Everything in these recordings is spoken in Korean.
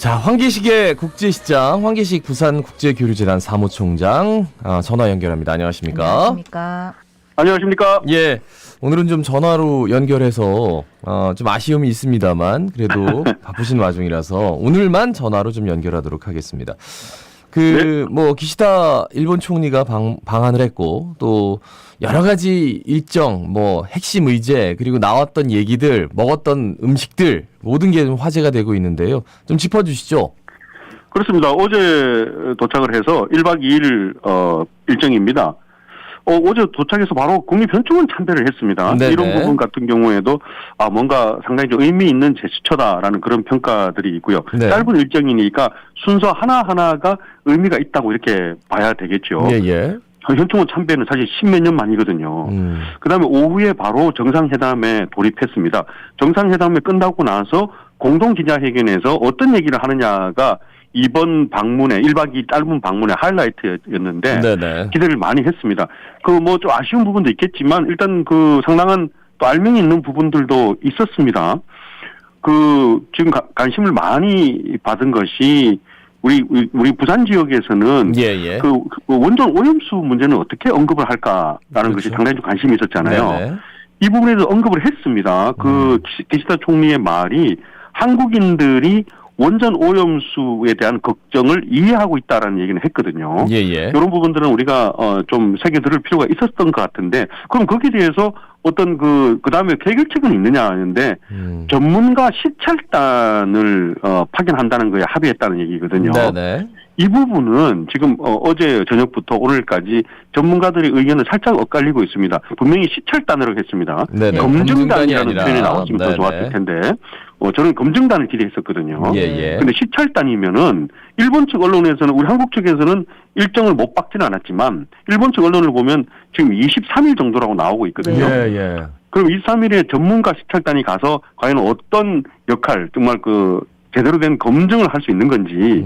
자, 황기식의 국제시장, 황기식 부산국제교류재단 사무총장 전화 연결합니다. 안녕하십니까? 안녕하십니까? 안녕하십니까? 예, 오늘은 좀 전화로 연결해서 좀 아쉬움이 있습니다만 그래도 바쁘신 와중이라서 오늘만 전화로 좀 연결하도록 하겠습니다. 뭐 기시다 일본 총리가 방한을 했고 또 여러 가지 일정, 뭐 핵심 의제 그리고 나왔던 얘기들, 먹었던 음식들 모든 게 좀 화제가 되고 있는데요. 좀 짚어주시죠. 그렇습니다. 어제 도착을 해서 1박 2일 일정입니다. 어제 도착해서 바로 국립현충원 참배를 했습니다. 네네. 이런 부분 같은 경우에도 뭔가 상당히 좀 의미 있는 제스처다라는 그런 평가들이 있고요. 네. 짧은 일정이니까 순서 하나하나가 의미가 있다고 이렇게 봐야 되겠죠. 예. 현충원 참배는 사실 십몇 년 만이거든요. 그다음에 오후에 바로 정상회담에 돌입했습니다. 정상회담이 끝나고 나서 공동기자회견에서 어떤 얘기를 하느냐가 이번 방문의 1박 2일 짧은 방문의 하이라이트였는데 네네. 기대를 많이 했습니다. 뭐 좀 아쉬운 부분도 있겠지만 일단 상당한 또 알맹이 있는 부분들도 있었습니다. 지금 관심을 많이 받은 것이 우리 부산 지역에서는 예. 원전 오염수 문제는 어떻게 언급을 할까라는 그렇죠. 것이 상당히 좀 관심이 있었잖아요. 네네. 이 부분에서 언급을 했습니다. 기시다 총리의 말이 한국인들이 원전 오염수에 대한 걱정을 이해하고 있다라는 얘기는 했거든요. 예. 이런 부분들은 우리가 좀 새겨들을 필요가 있었던 것 같은데, 그럼 거기에 대해서 어떤 그다음에 해결책은 있느냐 하는데 전문가 시찰단을 파견한다는 거에 합의했다는 얘기거든요. 네네. 이 부분은 지금 어제 저녁부터 오늘까지 전문가들의 의견을 살짝 엇갈리고 있습니다. 분명히 시찰단으로 했습니다. 네네. 검증단이라는 표현이 나왔으면 더 네네. 좋았을 텐데 저는 검증단을 기대했었거든요. 예. 근데 시찰단이면은 일본 측 언론에서는 우리 한국 측에서는 일정을 못 박지는 않았지만 일본 측 언론을 보면 지금 23일 정도라고 나오고 있거든요. 예. 그럼 23일에 전문가 시찰단이 가서 과연 어떤 역할, 정말 제대로 된 검증을 할 수 있는 건지,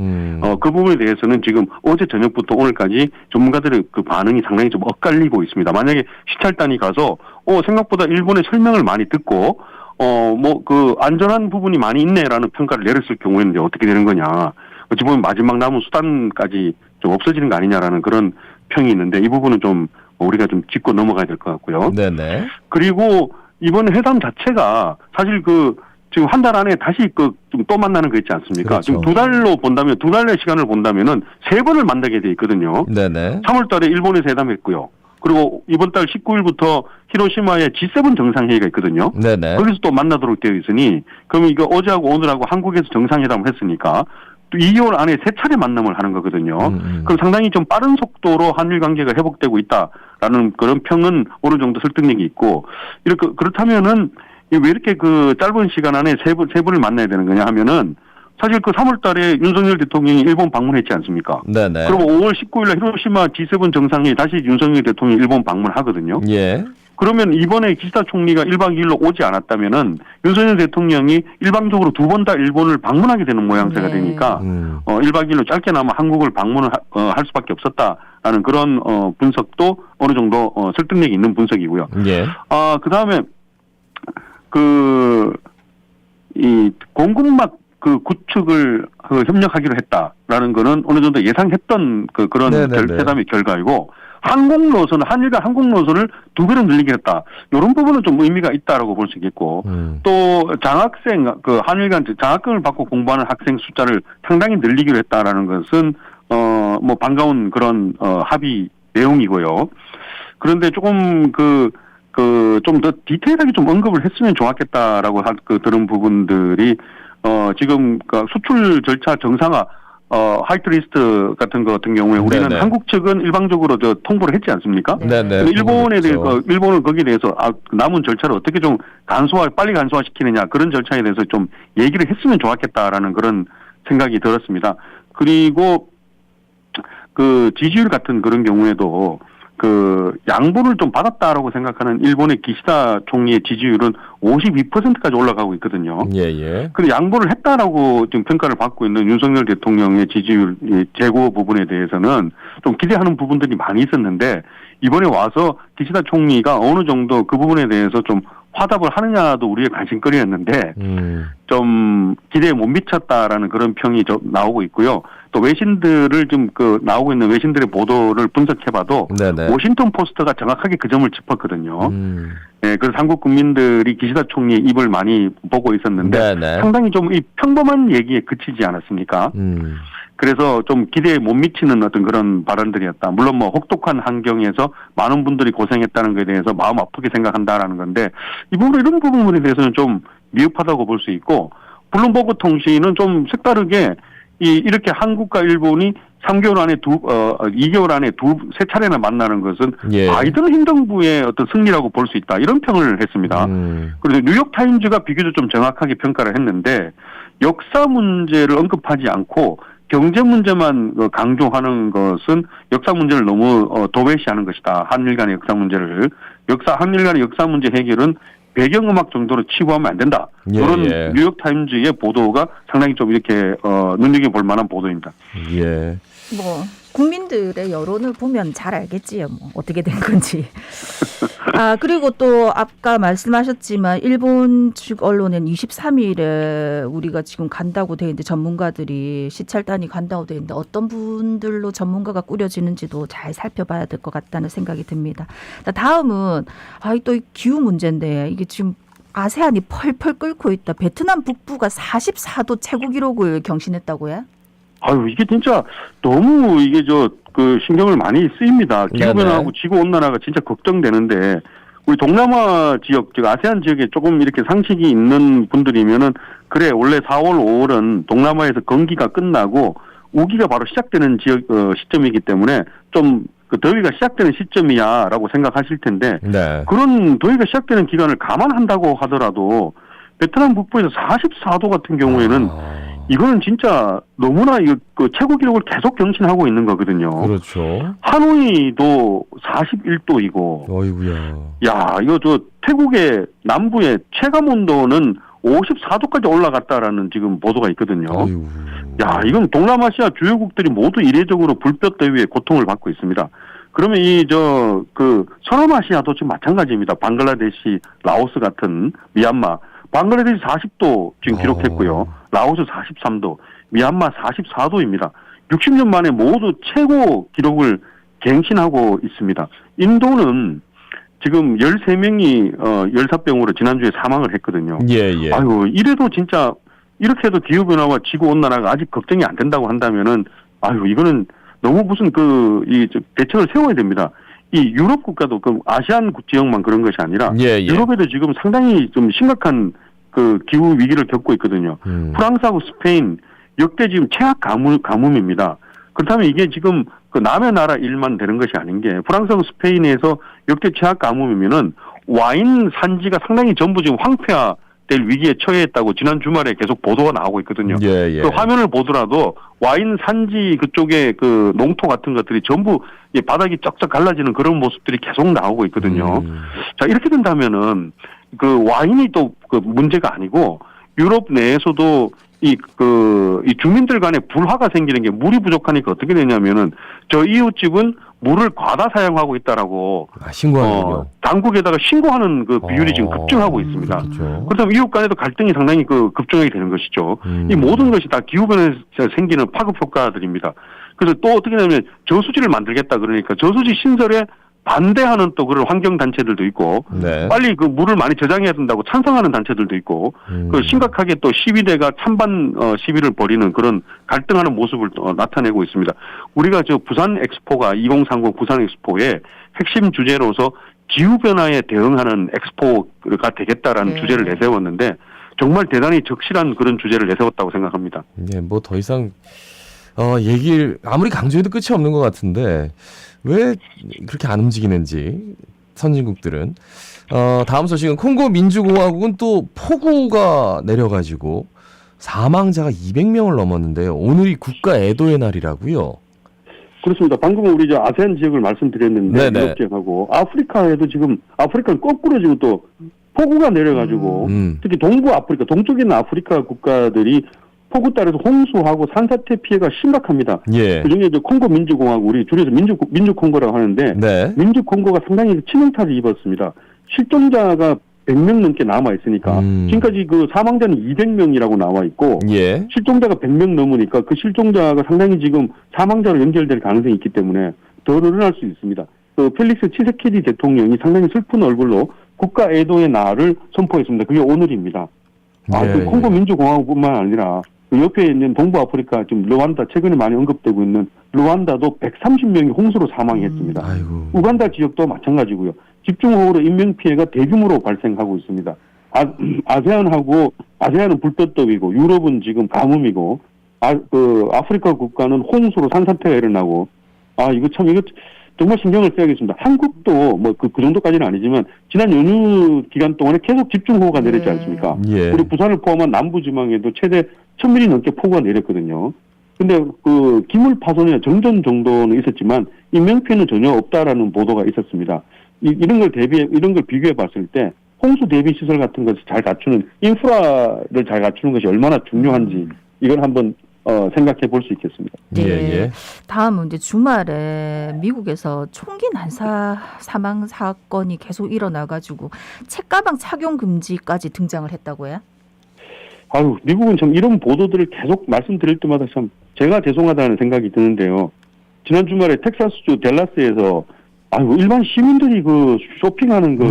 그 부분에 대해서는 지금 어제 저녁부터 오늘까지 전문가들의 반응이 상당히 좀 엇갈리고 있습니다. 만약에 시찰단이 가서, 생각보다 일본의 설명을 많이 듣고, 안전한 부분이 많이 있네라는 평가를 내렸을 경우에는 이제 어떻게 되는 거냐. 어찌 보면 마지막 남은 수단까지 좀 없어지는 거 아니냐라는 그런 평이 있는데 이 부분은 좀 우리가 좀 짚고 넘어가야 될 것 같고요. 네네. 그리고 이번 회담 자체가 사실 지금 한 달 안에 다시 좀 또 만나는 거 있지 않습니까? 그렇죠. 지금 두 달의 시간을 본다면은 3번을 만나게 돼 있거든요. 네네. 3월 달에 일본에서 회담했고요. 그리고 이번 달 19일부터 히로시마에 G7 정상회의가 있거든요. 네네. 거기서 또 만나도록 되어 있으니 그럼 이거 어제하고 오늘하고 한국에서 정상회담을 했으니까 또 2개월 안에 3차례 만남을 하는 거거든요. 그럼 상당히 좀 빠른 속도로 한일 관계가 회복되고 있다라는 그런 평은 어느 정도 설득력이 있고 그렇다면은 왜 이렇게 짧은 시간 안에 세 번을 만나야 되는 거냐 하면은 사실 3월 달에 윤석열 대통령이 일본 방문했지 않습니까? 네네. 그럼 5월 19일에 히로시마 G7 정상회의 다시 윤석열 대통령이 일본 방문하거든요. 예. 그러면 이번에 기시다 총리가 1박 2일로 오지 않았다면은 윤석열 대통령이 일방적으로 2번 다 일본을 방문하게 되는 모양새가 되니까 1박 2일로 짧게나마 한국을 방문을 할 수밖에 없었다라는 그런 분석도 어느 정도 설득력이 있는 분석이고요. 예. 그다음에 이 공군막 구축을 협력하기로 했다라는 거는 어느 정도 예상했던 그런 회담의 결과이고 한일 간 항공 노선을 2배로 늘리게 했다. 이런 부분은 좀 의미가 있다라고 볼 수 있겠고 또 장학생 한일 간 장학금을 받고 공부하는 학생 숫자를 상당히 늘리기로 했다라는 것은 반가운 그런 합의 내용이고요. 그런데 조금 좀 더 디테일하게 좀 언급을 했으면 좋았겠다라고 들은 부분들이 지금 수출 절차 정상화 화이트리스트 같은 경우에 우리는 네네. 한국 측은 일방적으로 통보를 했지 않습니까? 네네. 일본에 대해서 일본은 거기에 대해서 남은 절차를 어떻게 좀 빨리 간소화시키느냐 그런 절차에 대해서 좀 얘기를 했으면 좋았겠다라는 그런 생각이 들었습니다. 그리고 지지율 같은 그런 경우에도 양보를 좀 받았다라고 생각하는 일본의 기시다 총리의 지지율은 52%까지 올라가고 있거든요. 예. 근데 양보를 했다라고 지금 평가를 받고 있는 윤석열 대통령의 지지율 제고 부분에 대해서는 좀 기대하는 부분들이 많이 있었는데 이번에 와서 기시다 총리가 어느 정도 그 부분에 대해서 좀 화답을 하느냐도 우리의 관심거리였는데 좀 기대에 못 미쳤다라는 그런 평이 좀 나오고 있고요. 또 외신들을 좀 나오고 있는 외신들의 보도를 분석해봐도 네네. 워싱턴 포스트가 정확하게 그 점을 짚었거든요. 네, 그래서 한국 국민들이 기시다 총리의 입을 많이 보고 있었는데 네네. 상당히 좀 이 평범한 얘기에 그치지 않았습니까? 그래서 좀 기대에 못 미치는 어떤 그런 발언들이었다. 물론 뭐 혹독한 환경에서 많은 분들이 고생했다는 것에 대해서 마음 아프게 생각한다라는 건데 이런 부분에 대해서는 좀 미흡하다고 볼 수 있고 블룸버그 통신은 좀 색다르게 이렇게 한국과 일본이 3개월 안에 2개월 안에 세 차례나 만나는 것은 예. 바이든 행정부의 어떤 승리라고 볼 수 있다. 이런 평을 했습니다. 그래서 뉴욕타임즈가 비교적 좀 정확하게 평가를 했는데 역사 문제를 언급하지 않고 경제 문제만 강조하는 것은 역사 문제를 너무 도외시하는 것이다. 한일 간의 역사 문제를. 한일 간의 역사 문제 해결은 배경음악 정도로 치부하면 안 된다. 이런 뉴욕타임즈의 보도가 상당히 좀 이렇게 눈여겨볼 만한 보도입니다. 예. 뭐 국민들의 여론을 보면 잘 알겠지요. 뭐 어떻게 된 건지. 그리고 또 아까 말씀하셨지만 일본 측 언론은 23일에 우리가 지금 간다고 돼 있는데 전문가들이 시찰단이 간다고 돼 있는데 어떤 분들로 전문가가 꾸려지는지도 잘 살펴봐야 될 것 같다는 생각이 듭니다. 다음은 또 기후 문제인데 이게 지금 아세안이 펄펄 끓고 있다. 베트남 북부가 44도 최고 기록을 경신했다고요? 이게 진짜 너무 이게 신경을 많이 쓰입니다. 기후변화하고 지구온난화가 진짜 걱정되는데, 우리 동남아 지역, 즉 아세안 지역에 조금 이렇게 상식이 있는 분들이면은, 그래, 원래 4월, 5월은 동남아에서 건기가 끝나고, 우기가 바로 시작되는 시점이기 때문에, 좀, 더위가 시작되는 시점이야라고 생각하실 텐데, 그런 더위가 시작되는 기간을 감안한다고 하더라도, 베트남 북부에서 44도 같은 경우에는, 이거는 진짜 너무나 최고 기록을 계속 경신하고 있는 거거든요. 그렇죠. 하노이도 41도이고. 어이구야. 야, 이거 태국의 남부의 체감 온도는 54도까지 올라갔다라는 지금 보도가 있거든요. 어이구. 야, 이건 동남아시아 주요국들이 모두 이례적으로 불볕 더위에 고통을 받고 있습니다. 그러면 서남아시아도 지금 마찬가지입니다. 방글라데시, 라오스 같은 미얀마. 방글라데시 40도 지금 기록했고요. 라오스 43도, 미얀마 44도입니다. 60년 만에 모두 최고 기록을 갱신하고 있습니다. 인도는 지금 13명이 열사병으로 지난주에 사망을 했거든요. 이래도 진짜 이렇게 해도 기후변화와 지구온난화가 아직 걱정이 안 된다고 한다면은 이거는 너무 무슨 대책을 세워야 됩니다. 이 유럽 국가도 아시안 지역만 그런 것이 아니라 유럽에도 지금 상당히 좀 심각한 기후 위기를 겪고 있거든요. 프랑스하고 스페인 역대 지금 최악 가뭄입니다. 그렇다면 이게 지금 남의 나라 일만 되는 것이 아닌 게 프랑스하고 스페인에서 역대 최악 가뭄이면은 와인 산지가 상당히 전부 지금 황폐화될 위기에 처해있다고 지난 주말에 계속 보도가 나오고 있거든요. 그 화면을 보더라도 와인 산지 그쪽에 농토 같은 것들이 전부 바닥이 쩍쩍 갈라지는 그런 모습들이 계속 나오고 있거든요. 자, 이렇게 된다면은 와인이 또 문제가 아니고 유럽 내에서도 이 주민들 간에 불화가 생기는 게 물이 부족하니까 어떻게 되냐면은 저 이웃집은 물을 과다 사용하고 있다라고 신고하는군요. 당국에다가 신고하는 비율이 지금 급증하고 있습니다. 그렇죠. 그렇다면 이웃 간에도 갈등이 상당히 급증하게 되는 것이죠. 이 모든 것이 다 기후변화에서 생기는 파급 효과들입니다. 그래서 또 어떻게 되냐면 저수지를 만들겠다 그러니까 저수지 신설에 반대하는 또 그런 환경단체들도 있고, 빨리 물을 많이 저장해야 된다고 찬성하는 단체들도 있고, 심각하게 또 시위대가 찬반 시위를 벌이는 그런 갈등하는 모습을 또 나타내고 있습니다. 우리가 부산 엑스포가 2030 부산 엑스포의 핵심 주제로서 기후변화에 대응하는 엑스포가 되겠다라는 주제를 내세웠는데, 정말 대단히 적실한 그런 주제를 내세웠다고 생각합니다. 뭐 더 이상, 얘기를 아무리 강조해도 끝이 없는 것 같은데, 왜 그렇게 안 움직이는지 선진국들은. 다음 소식은 콩고 민주공화국은 또 폭우가 내려가지고 사망자가 200명을 넘었는데요. 오늘이 국가 애도의 날이라고요. 그렇습니다. 방금 우리 아세안 지역을 말씀드렸는데 유럽 지역하고 아프리카에도 지금 아프리카는 거꾸로 지금 또 폭우가 내려가지고 특히 동부 아프리카, 동쪽에 있는 아프리카 국가들이 폭우 따라서 홍수하고 산사태 피해가 심각합니다. 그중에 콩고 민주공화국, 우리 줄여서 민주콩고라고 하는데 민주콩고가 상당히 치명타를 입었습니다. 실종자가 100명 넘게 남아 있으니까 지금까지 그 사망자는 200명이라고 나와 있고 예. 실종자가 100명 넘으니까 그 실종자가 상당히 지금 사망자로 연결될 가능성이 있기 때문에 더 늘어날 수 있습니다. 그 펠릭스 치세케디 대통령이 상당히 슬픈 얼굴로 국가 애도의 날을 선포했습니다. 그게 오늘입니다. 예, 그 콩고 민주공화국뿐만 아니라 그 옆에 있는 동부아프리카 지금 르완다 최근에 많이 언급되고 있는 르완다도 130명이 홍수로 사망했습니다. 아이고. 우간다 지역도 마찬가지고요. 집중호우로 인명피해가 대규모로 발생하고 있습니다. 아세안은 불볕더위고 유럽은 지금 가뭄이고 아프리카 국가는 홍수로 산사태가 일어나고 이거 정말 신경을 써야겠습니다. 한국도 그 정도까지는 아니지만 지난 연휴 기간 동안에 계속 집중호우가 내렸지 않습니까? 예. 우리 부산을 포함한 남부지방에도 최대 1000mm 넘게 폭우가 내렸거든요. 근데 그 기물 파손이나 정전 정도는 있었지만 인명피해는 전혀 없다라는 보도가 있었습니다. 이런 걸 비교해 봤을 때 홍수 대비 시설 같은 것을 잘 갖추는 인프라를 잘 갖추는 것이 얼마나 중요한지 이걸 한번 생각해 볼 수 있겠습니다. 예. 다음은 이제 주말에 미국에서 총기 난사 사망 사건이 계속 일어나가지고 책가방 착용 금지까지 등장을 했다고요? 미국은 참 이런 보도들을 계속 말씀드릴 때마다 참 제가 죄송하다는 생각이 드는데요. 지난 주말에 텍사스주 댈러스에서 일반 시민들이 그 쇼핑하는 그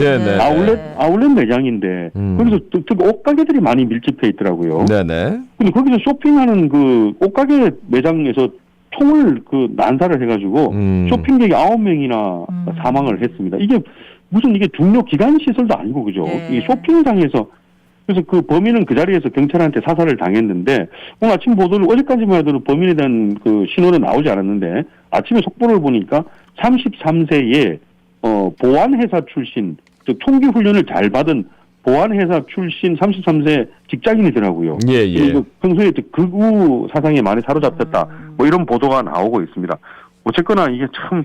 아울렛 매장인데 거기서 특히 옷가게들이 많이 밀집해 있더라고요. 네네. 근데 거기서 쇼핑하는 그 옷가게 매장에서 총을 난사를 해가지고 쇼핑객이 9명이나 사망을 했습니다. 이게 중요 기관 시설도 아니고 그죠? 이 쇼핑장에서 그래서 그 범인은 그 자리에서 경찰한테 사살을 당했는데 오늘 아침 보도를 어제까지만 해도 범인에 대한 그 신호는 나오지 않았는데 아침에 속보를 보니까 33세의 보안회사 출신, 즉 총기 훈련을 잘 받은 보안회사 출신 33세 직장인이더라고요. 예. 평소에 극우 사상에 많이 사로잡혔다. 이런 보도가 나오고 있습니다. 어쨌거나 이게 참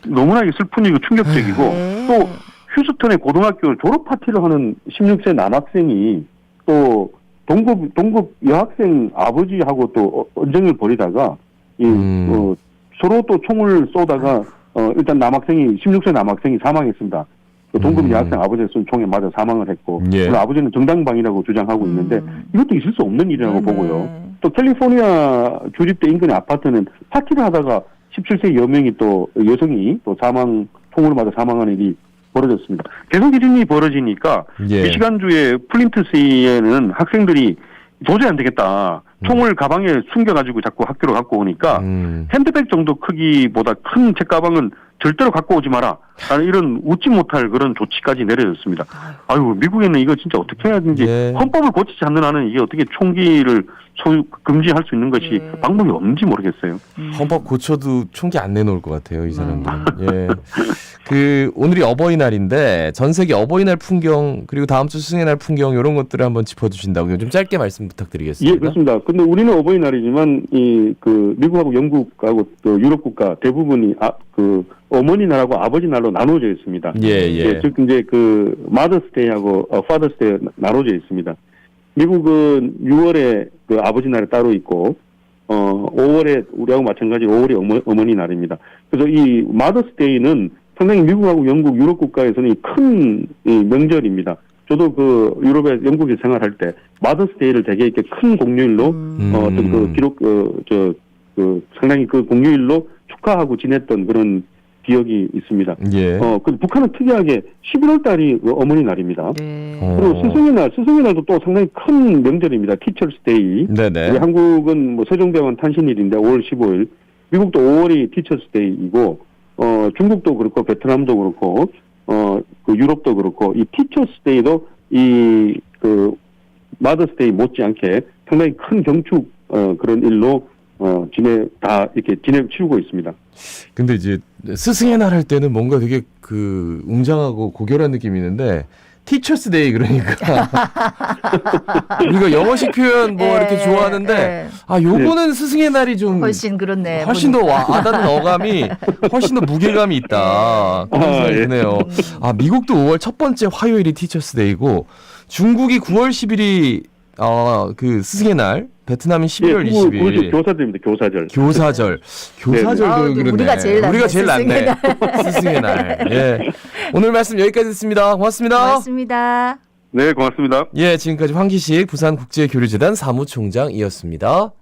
너무나 슬픈 일이고 충격적이고 또 휴스턴의 고등학교 졸업 파티를 하는 16세 남학생이 또 동급 여학생 아버지하고 또 언쟁을 벌이다가 서로 또 총을 쏘다가 일단 16세 남학생이 사망했습니다. 동급 여학생 아버지가 쏜 총에 맞아 사망을 했고 아버지는 정당방위라고 주장하고 있는데 이것도 있을 수 없는 일이라고 보고요. 또 캘리포니아 조립대 인근의 아파트는 파티를 하다가 17세 여명이 또 여성이 또 총으로 맞아 사망한 일이 벌어졌습니다. 계속 이런 일이 벌어지니까 미시간주의 플린트스에는 학생들이 도저히 안 되겠다. 총을 가방에 숨겨가지고 자꾸 학교로 갖고 오니까 핸드백 정도 크기보다 큰 책가방은 절대로 갖고 오지 마라. 라는 이런 웃지 못할 그런 조치까지 내려졌습니다. 미국에는 이거 진짜 어떻게 해야 되는지 헌법을 고치지 않는 한은 이게 어떻게 총기를 금지할 수 있는 것이 방법이 없는지 모르겠어요. 헌법 고쳐도 총기 안 내놓을 것 같아요, 이 사람들은. 오늘이 어버이날인데 전 세계 어버이날 풍경 그리고 다음 주 스승의 날 풍경 이런 것들을 한번 짚어주신다고요. 좀 짧게 말씀 부탁드리겠습니다. 예, 그렇습니다. 근데 우리는 어버이날이지만 미국하고 영국하고 또 유럽 국가 대부분이 어머니 날하고 아버지 날로 나눠져 있습니다. 즉 이제 마더스데이하고 파더스데이 나눠져 있습니다. 미국은 6월에 아버지 날이 따로 있고 5월에 우리하고 마찬가지로 5월이 어머니 날입니다. 그래서 이 마더스데이는 상당히 미국하고 영국, 유럽 국가에서는 큰 명절입니다. 저도 유럽에 영국에 생활할 때 마더스데이를 되게 이렇게 큰 공휴일로 상당히 공휴일로 축하하고 지냈던 그런 기억이 있습니다. 근데 북한은 특이하게 11월 달이 어머니 날입니다. 그리고 스승의 날도 또 상당히 큰 명절입니다. 티처스 데이. 우리 한국은 세종대왕 탄신일인데 5월 15일. 미국도 5월이 티처스 데이이고 중국도 그렇고 베트남도 그렇고 유럽도 그렇고 이 티처스 데이도 마더스 데이 못지않게 상당히 큰 경축 그런 일로 이렇게 치르고 있습니다. 근데 이제 스승의 날 할 때는 뭔가 되게 웅장하고 고결한 느낌이 있는데 티처스 데이 그러니까 우리가 영어식 표현 이렇게 좋아하는데 요거는 스승의 날이 좀 훨씬 그렇네. 훨씬 더 와닿는 어감이 훨씬 더 무게감이 있다. 그런 생각이 드네요. 미국도 5월 첫 번째 화요일이 티처스 데이고 중국이 9월 10일이 그 스승의 날, 베트남이 11월 예, 20일. 교사절입니다. 교사절. 교사절도 아, 그러네. 우리가 제일 낫네, 우리가 제일 스승의 낫네. 스승의 날. 예. 오늘 말씀 여기까지 듣습니다. 고맙습니다. 고맙습니다. 네, 고맙습니다. 예, 지금까지 황기식 부산국제교류재단 사무총장이었습니다.